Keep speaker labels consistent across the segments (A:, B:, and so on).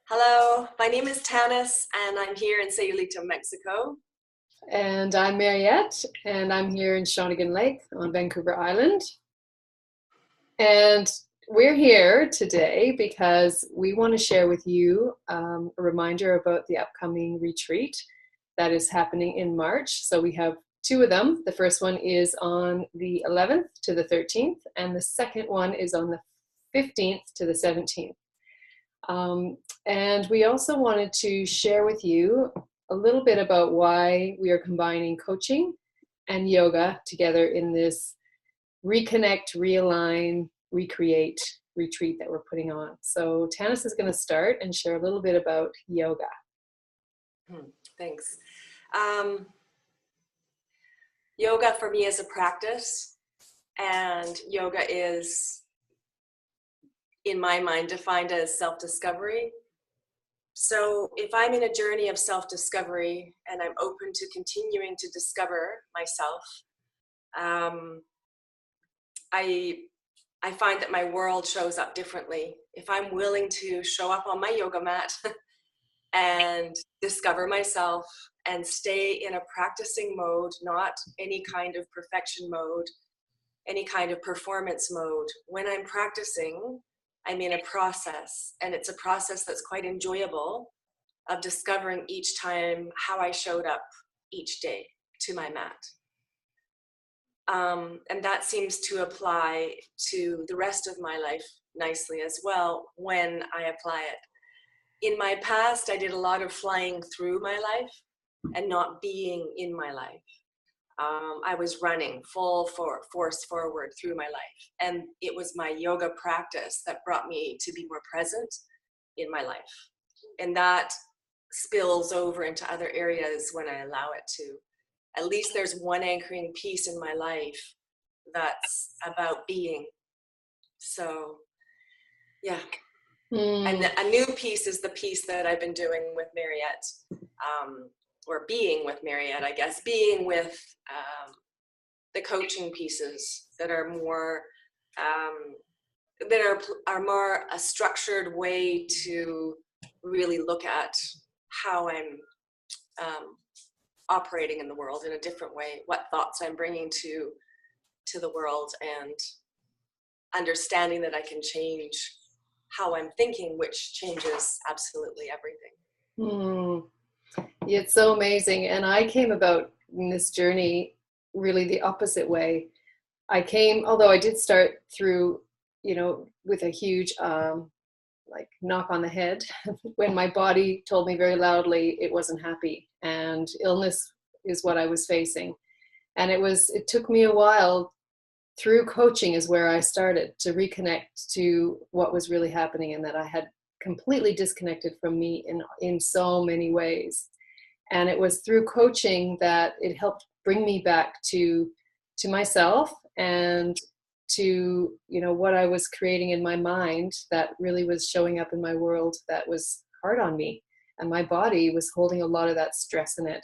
A: Hello, my name is Tanis and I'm here in Sayulita, Mexico.
B: And I'm Mariette, and I'm here in Shawnigan Lake on Vancouver Island. And we're here today because we want to share with you a reminder about the upcoming retreat that is happening in March. So we have two of them. The first one is on the 11th to the 13th, and the second one is on the 15th to the 17th. And we also wanted to share with you a little bit about why we are combining coaching and yoga together in this Reconnect, Realign, Recreate retreat that we're putting on. So Tanis is going to start and share a little bit about yoga.
A: Thanks. Yoga for me is a practice, and yoga is, in my mind, defined as self-discovery. So if I'm in a journey of self-discovery and I'm open to continuing to discover myself, I find that my world shows up differently. If I'm willing to show up on my yoga mat and discover myself and stay in a practicing mode, not any kind of perfection mode, any kind of performance mode. When I'm practicing, I'm in a process, and it's a process that's quite enjoyable, of discovering each time how I showed up each day to my mat. And that seems to apply to the rest of my life nicely as well when I apply it. In my past, I did a lot of flying through my life and not being in my life. I was running full force forward through my life. And it was my yoga practice that brought me to be more present in my life. And that spills over into other areas when I allow it to. At least there's one anchoring piece in my life that's about being. So, yeah. And a new piece is the piece that I've been doing with Mariette, or being with Mariette, I guess, being with the coaching pieces that are more, are more a structured way to really look at how I'm operating in the world in a different way, what thoughts I'm bringing to the world, and understanding that I can change how I'm thinking, which changes absolutely everything.
B: It's so amazing. And I came about in this journey really the opposite way. Although I did start through, with a huge knock on the head when my body told me very loudly it wasn't happy, and illness is what I was facing. And it took me a while. Through coaching is where I started to reconnect to what was really happening, and that I had completely disconnected from me in so many ways. And it was through coaching that it helped bring me back to myself and to what I was creating in my mind that really was showing up in my world that was hard on me, and my body was holding a lot of that stress in it.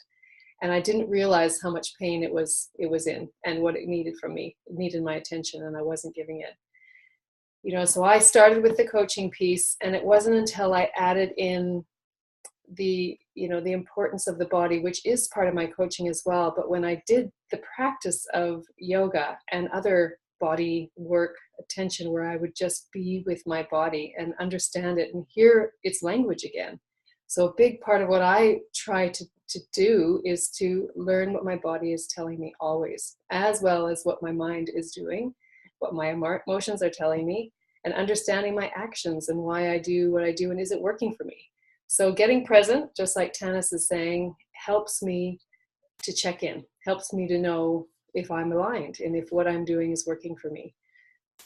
B: And I didn't realize how much pain it was in, and what it needed from me. It needed my attention, and I wasn't giving it. So I started with the coaching piece, and it wasn't until I added in the importance of the body, which is part of my coaching as well. But when I did the practice of yoga and other body work, attention, where I would just be with my body and understand it and hear its language again. So a big part of what I try to do is to learn what my body is telling me always, as well as what my mind is doing, what my emotions are telling me, and understanding my actions and why I do what I do, and is it working for me. So getting present, just like Tanis is saying, helps me to check in, helps me to know if I'm aligned and if what I'm doing is working for me.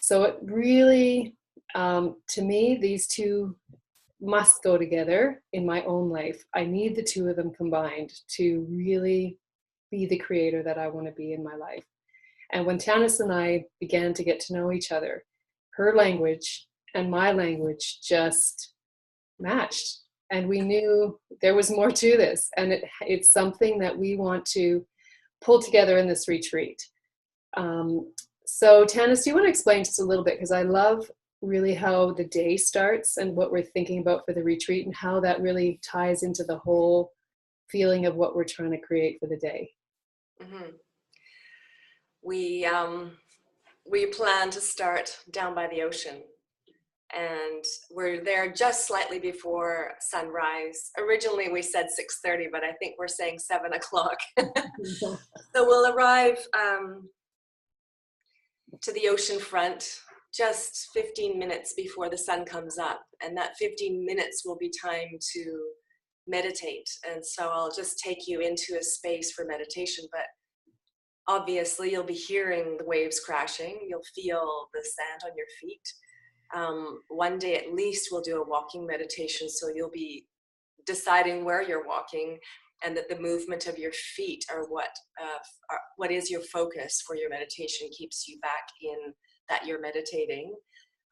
B: So it really, to me, these two must go together in my own life. I need the two of them combined to really be the creator that I want to be in my life. And when Tanis and I began to get to know each other, her language and my language just matched. And we knew there was more to this. And it's something that we want to pull together in this retreat. So Tanis, do you want to explain just a little bit? Because I love really how the day starts and what we're thinking about for the retreat, and how that really ties into the whole feeling of what we're trying to create for the day.
A: Mm-hmm. We plan to start down by the ocean, and we're there just slightly before sunrise. Originally we said 6:30, but I think we're saying 7 o'clock. So we'll arrive to the ocean front just 15 minutes before the sun comes up, and that 15 minutes will be time to meditate. And so I'll just take you into a space for meditation, but obviously you'll be hearing the waves crashing, you'll feel the sand on your feet. One day at least we'll do a walking meditation, so you'll be deciding where you're walking, and that the movement of your feet are what is your focus for your meditation, keeps you back in that you're meditating.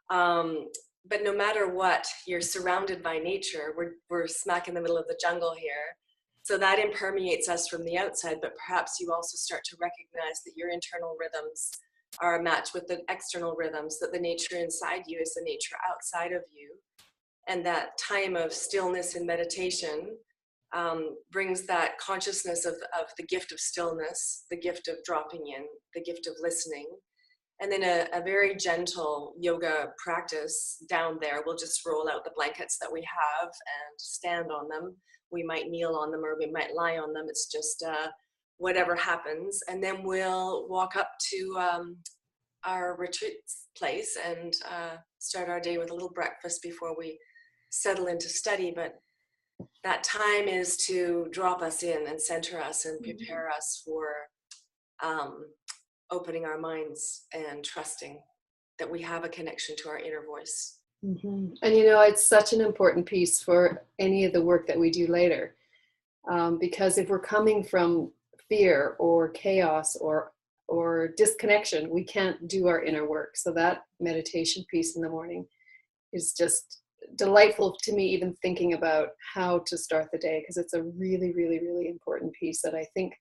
A: But no matter what, you're surrounded by nature. We're smack in the middle of the jungle here. So that impermeates us from the outside, but perhaps you also start to recognize that your internal rhythms are a match with the external rhythms, that the nature inside you is the nature outside of you. And that time of stillness and meditation brings that consciousness of the gift of stillness, the gift of dropping in, the gift of listening. And then a very gentle yoga practice down there. We'll just roll out the blankets that we have and stand on them. We might kneel on them or we might lie on them. It's just whatever happens. And then we'll walk up to our retreat place and start our day with a little breakfast before we settle into study. But that time is to drop us in and center us and prepare us for opening our minds and trusting that we have a connection to our inner voice.
B: Mm-hmm. And you know, it's such an important piece for any of the work that we do later, because if we're coming from fear or chaos or disconnection, we can't do our inner work. So that meditation piece in the morning is just delightful to me, even thinking about how to start the day, because it's a really, really, really important piece that I think,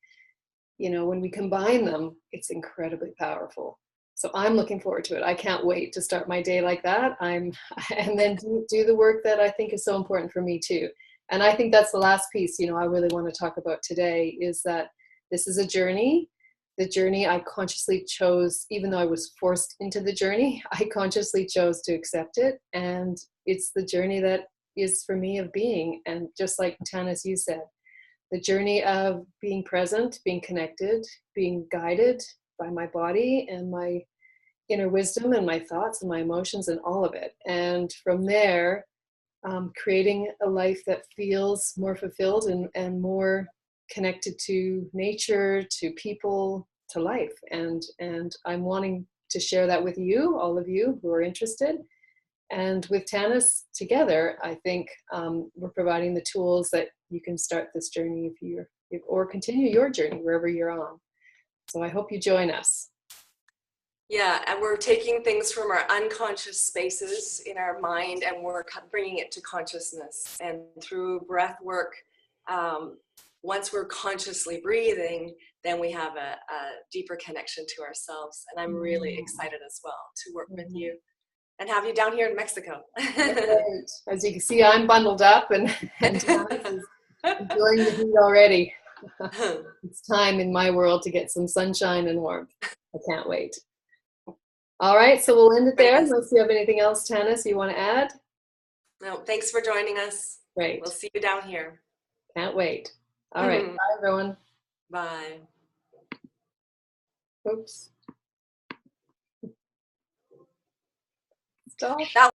B: you know, when we combine them, it's incredibly powerful. So I'm looking forward to it. I can't wait to start my day like that. And then do the work that I think is so important for me too. And I think that's the last piece, you know, I really want to talk about today, is that this is a journey. The journey I consciously chose, even though I was forced into the journey, I consciously chose to accept it. And it's the journey that is for me of being. And just like Tanis, you said, the journey of being present, being connected, being guided by my body and my inner wisdom and my thoughts and my emotions and all of it. And from there, creating a life that feels more fulfilled and more connected to nature, to people, to life. And I'm wanting to share that with you, all of you who are interested. And with Tanis together, I think we're providing the tools that you can start this journey or continue your journey wherever you're on. So I hope you join us.
A: Yeah, and we're taking things from our unconscious spaces in our mind and we're bringing it to consciousness. And through breath work, once we're consciously breathing, then we have a deeper connection to ourselves. And I'm really excited as well to work with you and have you down here in Mexico.
B: Right. As you can see, I'm bundled up and Tanis is enjoying the heat already. It's time in my world to get some sunshine and warmth. I can't wait. All right, so we'll end it there. Unless you have anything else, Tanis, you want to add?
A: No, thanks for joining us.
B: Great.
A: We'll see you down here.
B: Can't wait. All right. Bye, everyone.
A: Bye.
B: Oops. Stop.
A: That